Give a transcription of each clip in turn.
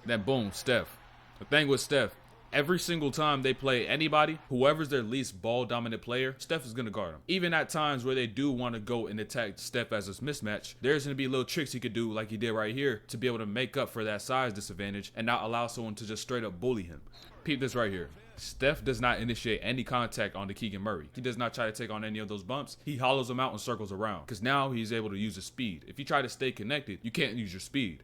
Then boom, Steph. The thing with Steph, every single time they play anybody, whoever's their least ball dominant player, Steph is going to guard them. Even at times where they do want to go and attack Steph as a mismatch, there's going to be little tricks he could do like he did right here to be able to make up for that size disadvantage and not allow someone to just straight up bully him. Peep this right here. Steph does not initiate any contact on the Keegan Murray. He does not try to take on any of those bumps. He hollows them out and circles around because now he's able to use his speed. If you try to stay connected, you can't use your speed.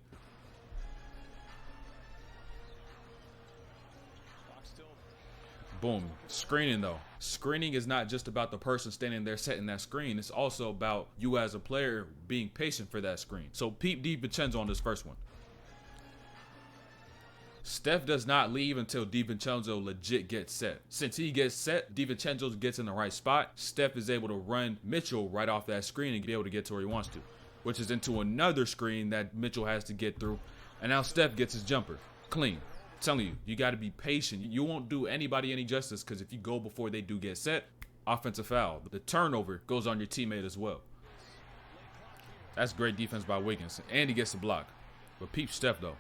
Boom. Screening though. Screening is not just about the person standing there setting that screen. It's also about you as a player being patient for that screen. So peep DiVincenzo on this first one. Steph does not leave until DiVincenzo legit gets set. Since he gets set, DiVincenzo gets in the right spot. Steph is able to run Mitchell right off that screen and be able to get to where he wants to, which is into another screen that Mitchell has to get through. And now Steph gets his jumper. Clean. I'm telling you, you got to be patient. You won't do anybody any justice because if you go before they do get set, offensive foul. The turnover goes on your teammate as well. That's great defense by Wiggins. And he gets the block. But peep Steph though.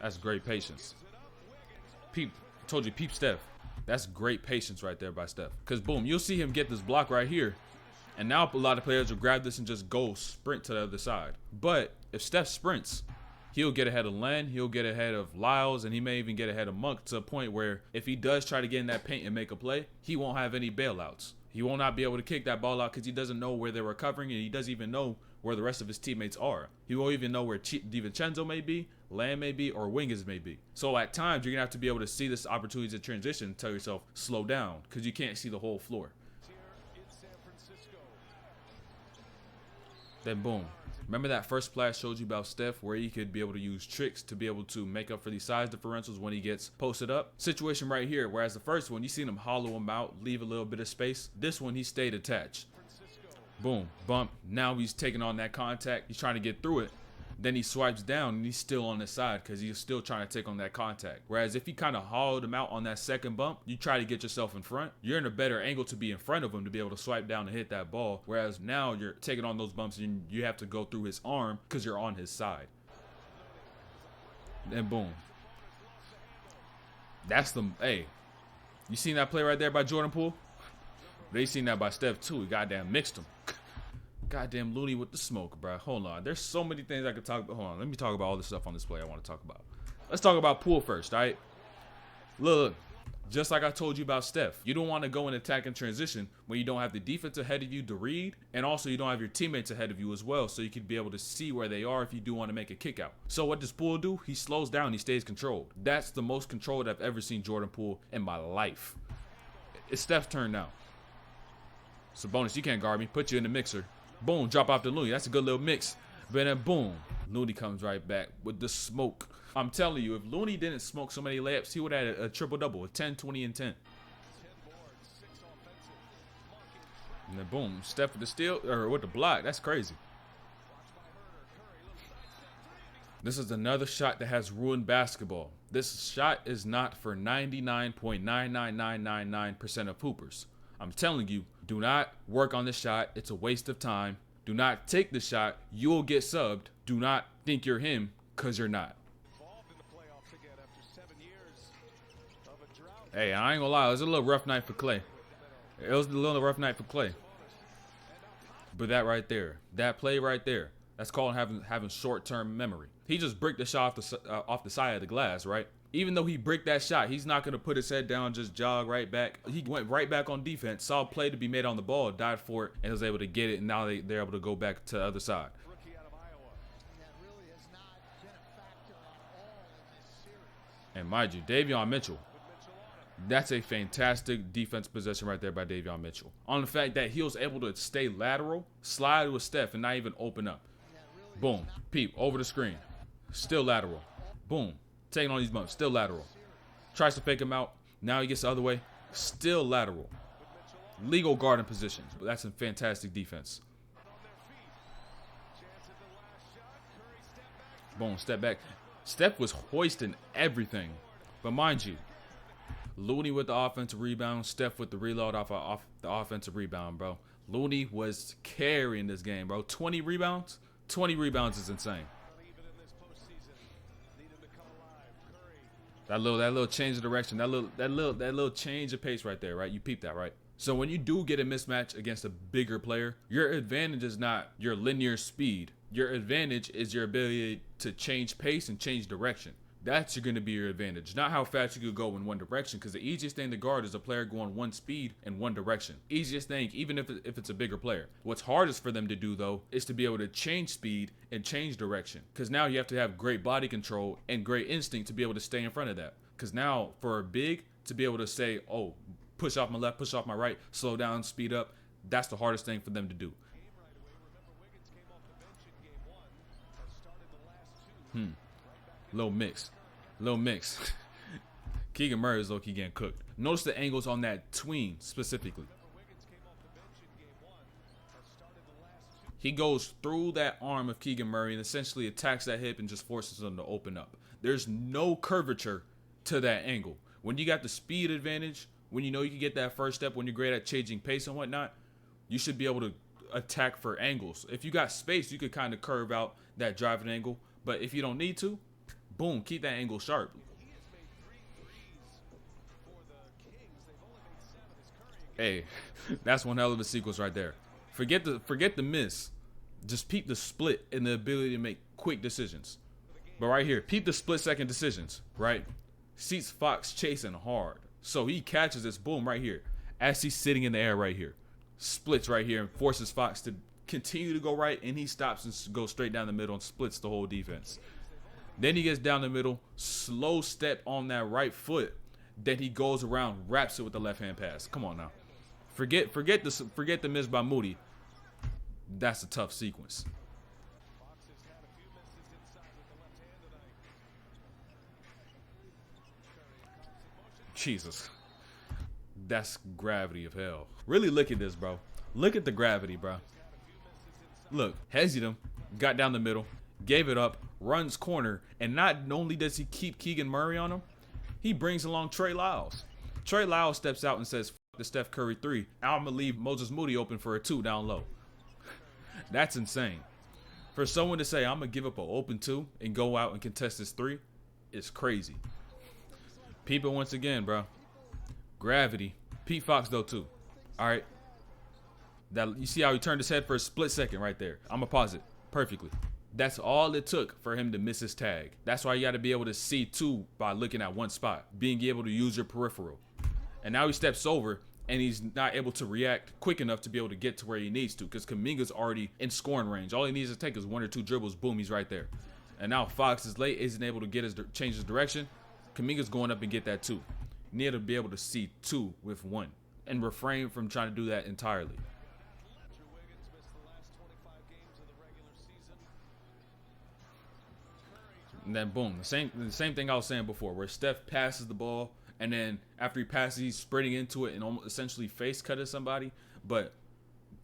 That's great patience. Peep, I told you, peep Steph. That's great patience right there by Steph. Because boom, you'll see him get this block right here. And now a lot of players will grab this and just go sprint to the other side. But if Steph sprints, he'll get ahead of Len, he'll get ahead of Lyles, and he may even get ahead of Monk to a point where if he does try to get in that paint and make a play, he won't have any bailouts. He will not be able to kick that ball out because he doesn't know where they're recovering and he doesn't even know where the rest of his teammates are. He won't even know where DiVincenzo may be, Lamb may be, or Wiggins may be. So at times, you're going to have to be able to see this opportunity to transition and tell yourself, slow down, because you can't see the whole floor. Then boom. Remember that first play I showed you about Steph where he could be able to use tricks to be able to make up for these size differentials when he gets posted up? Situation right here, whereas the first one, you seen him hollow him out, leave a little bit of space. This one, he stayed attached. Boom, bump. Now he's taking on that contact. He's trying to get through it. Then he swipes down and he's still on the side because he's still trying to take on that contact. Whereas if he kind of hollowed him out on that second bump, you try to get yourself in front. You're in a better angle to be in front of him to be able to swipe down and hit that ball. Whereas now you're taking on those bumps and you have to go through his arm because you're on his side. Then boom. That's the, hey, you seen that play right there by Jordan Poole? They seen that by Steph too. He goddamn mixed him. Goddamn Looney with the smoke, bro. Hold on. There's so many things I could talk about. Hold on. Let me talk about all the stuff on this play I want to talk about. Let's talk about Poole first, all right? Look, just like I told you about Steph, you don't want to go and attack in transition when you don't have the defense ahead of you to read, and also you don't have your teammates ahead of you as well, so you can be able to see where they are if you do want to make a kick out. So what does Poole do? He slows down. He stays controlled. That's the most controlled I've ever seen Jordan Poole in my life. It's Steph's turn now. Sabonis, you can't guard me. Put you in the mixer. Boom, drop off to Looney. That's a good little mix. But then boom, Looney comes right back with the smoke. I'm telling you, if Looney didn't smoke so many layups, he would have had a triple-double, a 10, 20, and 10. And then boom, Steph with the steal, or with the block. That's crazy. This is another shot that has ruined basketball. This shot is not for 99.99999% of hoopers. I'm telling you, do not work on this shot. It's a waste of time. Do not take the shot. You will get subbed. Do not think you're him because you're not. Hey, I ain't gonna lie. It was a little rough night for Clay. It was a little rough night for Clay. But that right there, that play right there, that's called having short-term memory. He just bricked the shot off the side of the glass, right? Even though he bricked that shot, he's not going to put his head down, just jog right back. He went right back on defense, saw a play to be made on the ball, died for it, and was able to get it, and now they're able to go back to the other side. And mind you, Davion Mitchell, that's a fantastic defense possession right there by Davion Mitchell. On the fact that he was able to stay lateral, slide with Steph, and not even open up. Boom, peep, over the screen. Still lateral. Boom. Taking on these bumps, still lateral. Tries to fake him out. Now he gets the other way. Still lateral. Legal guarding positions, but that's some fantastic defense. Boom, step back. Steph was hoisting everything. But mind you, Looney with the offensive rebound, Steph with the reload off the offensive rebound, bro. Looney was carrying this game, bro. 20 rebounds. 20 rebounds is insane. That little change of direction, that little change of pace right there, right? You peep that, right? So when you do get a mismatch against a bigger player, your advantage is not your linear speed. Your advantage is your ability to change pace and change direction. That's going to be your advantage, not how fast you could go in one direction, because the easiest thing to guard is a player going one speed in one direction. Easiest thing, even if it's a bigger player. What's hardest for them to do, though, is to be able to change speed and change direction, because now you have to have great body control and great instinct to be able to stay in front of that. Because now, for a big to be able to say, oh, push off my left, push off my right, slow down, speed up, that's the hardest thing for them to do. Little mix. Keegan Murray is low-key getting cooked. Notice the angles on that tween specifically. He goes through that arm of Keegan Murray and essentially attacks that hip and just forces him to open up. There's no curvature to that angle. When you got the speed advantage, when you know you can get that first step, when you're great at changing pace and whatnot, you should be able to attack for angles. If you got space, you could kind of curve out that driving angle. But if you don't need to, boom, keep that angle sharp. Hey, that's one hell of a sequence right there. Forget the miss. Just peep the split and the ability to make quick decisions. But right here, peep the split-second decisions, right? Seats Fox chasing hard. So he catches this, boom, right here. As he's sitting in the air right here. Splits right here and forces Fox to continue to go right, and he stops and goes straight down the middle and splits the whole defense. Then he gets down the middle, slow step on that right foot. Then he goes around, wraps it with the left-hand pass. Come on now. Forget the miss by Moody. That's a tough sequence. Jesus. That's gravity of hell. Really look at this, bro. Look at the gravity, bro. Look, hesied him, got down the middle, gave it up, runs corner, and not only does he keep Keegan Murray on him, he brings along Trey Lyles. Trey Lyles steps out and says, "F the Steph Curry 3. I'm going to leave Moses Moody open for a 2 down low." That's insane. For someone to say, "I'm going to give up an open 2 and go out and contest this 3, is crazy. Peep it once again, bro. Gravity. Pete Fox, though, too. All right. That, you see how he turned his head for a split second right there. I'm going to pause it perfectly. That's all it took for him to miss his tag. That's why you got to be able to see, too, by looking at one spot. Being able to use your peripheral. And now he steps over, and he's not able to react quick enough to be able to get to where he needs to, because Kuminga's already in scoring range. All he needs to take is 1 or 2 dribbles. Boom, he's right there. And now Fox is late, isn't able to get change his direction. Kuminga's going up and get that 2. You need to be able to see 2 with 1 and refrain from trying to do that entirely. And then boom, the same thing I was saying before, where Steph passes the ball, and then after he passes, he's sprinting into it and almost essentially face cutting somebody. But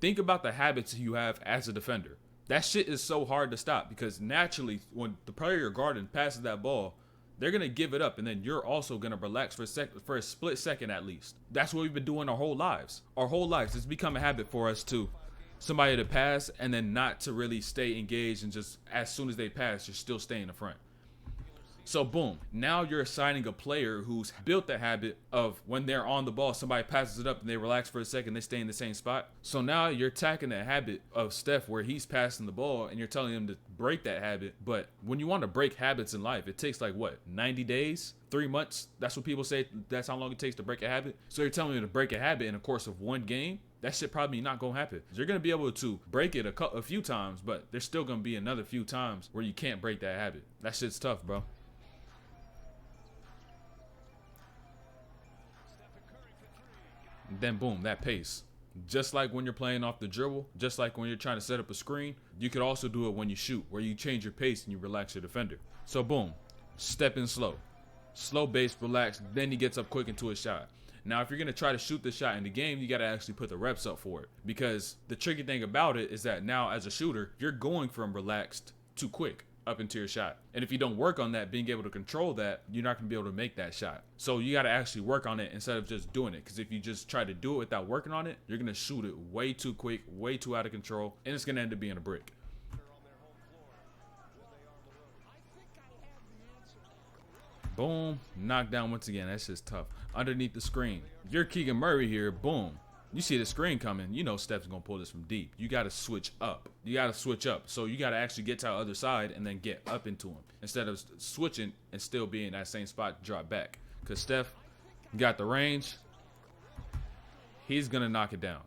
think about the habits you have as a defender. That shit is so hard to stop, because naturally, when the player you're guarding passes that ball, they're going to give it up, and then you're also going to relax for a split second at least. That's what we've been doing our whole lives. Our whole lives. It's become a habit for us to somebody to pass and then not to really stay engaged, and just as soon as they pass, you're still staying in the front. So boom, now you're assigning a player who's built the habit of when they're on the ball, somebody passes it up and they relax for a second, they stay in the same spot. So now you're attacking that habit of Steph where he's passing the ball, and you're telling him to break that habit. But when you want to break habits in life, it takes like what, 90 days, 3 months? That's what people say. That's how long it takes to break a habit. So you're telling me to break a habit in the course of 1 game? That shit probably not gonna happen. You're gonna be able to break it a few times, but there's still gonna be another few times where you can't break that habit. That shit's tough, bro. Then boom, that pace. Just like when you're playing off the dribble, just like when you're trying to set up a screen, you could also do it when you shoot, where you change your pace and you relax your defender. So boom, step in slow. Slow base, relax, then he gets up quick into a shot. Now, if you're going to try to shoot the shot in the game, you got to actually put the reps up for it. Because the tricky thing about it is that now as a shooter, you're going from relaxed to quick up into your shot. And if you don't work on that, being able to control that, you're not going to be able to make that shot. So you got to actually work on it instead of just doing it. Because if you just try to do it without working on it, you're going to shoot it way too quick, way too out of control, and it's going to end up being a brick. Boom. Knockdown once again. That's just tough. Underneath the screen. If you're Keegan Murray here, boom. You see the screen coming. You know Steph's going to pull this from deep. You got to switch up. You got to switch up. So you got to actually get to the other side and then get up into him. Instead of switching and still being in that same spot, drop back. Because Steph got the range. He's going to knock it down.